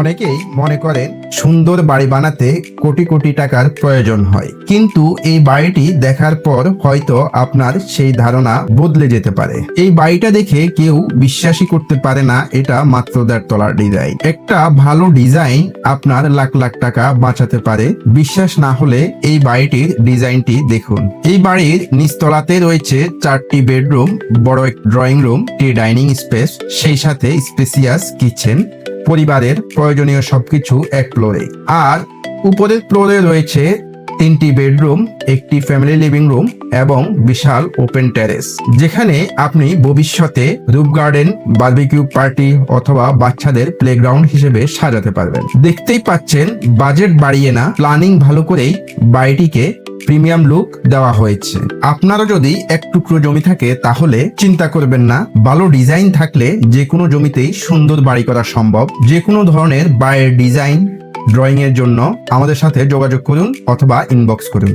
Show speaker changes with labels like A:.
A: অনেকেই মনে করেন সুন্দর বাড়ি বানাতে কোটি কোটি টাকার প্রয়োজন হয়, কিন্তু এই বাড়িটি দেখার পর হয়তো আপনার সেই ধারণা বদলে যেতে পারে। এই বাড়িটা দেখে কেউ বিশ্বাসই করতে পারে না এটা মাত্র 1.5 তলার ডিজাইন। একটা ভালো ডিজাইন আপনার লাখ লাখ টাকা বাঁচাতে পারে। বিশ্বাস না হলে এই বাড়িটির ডিজাইনটি দেখুন। এই বাড়ির নিচতলাতে রয়েছে 4টি বেডরুম, বড় এক ড্রয়িং রুম, একটি ডাইনিং স্পেস, সেই সাথে স্পেসিয়াস কিচেন। পরিবারের প্রয়োজনীয় সবকিছু এক ফ্লোরে। আর উপরের ফ্লোরে রয়েছে 3টি বেডরুম, একটি ফ্যামিলি লিভিং রুম এবং বিশাল ওপেন টেরেস, যেখানে আপনি ভবিষ্যতে রুফ গার্ডেন, বারবিকিউ পার্টি অথবা বাচ্চাদের প্লেগ্রাউন্ড হিসেবে সাজাতে পারবেন। দেখতেই পাচ্ছেন বাজেট বাড়িয়ে না, প্ল্যানিং ভালো করেই বাড়িটিকে প্রিমিয়াম লুক দেওয়া হয়েছে। আপনারও যদি এক টুকরো জমি থাকে তাহলে চিন্তা করবেন না, ভালো ডিজাইন থাকলে যে কোনো জমিতেই সুন্দর বাড়ি করা সম্ভব। যে কোনো ধরনের বাড়ির ডিজাইন, ড্রয়িং এর জন্য আমাদের সাথে যোগাযোগ করুন অথবা ইনবক্স করুন।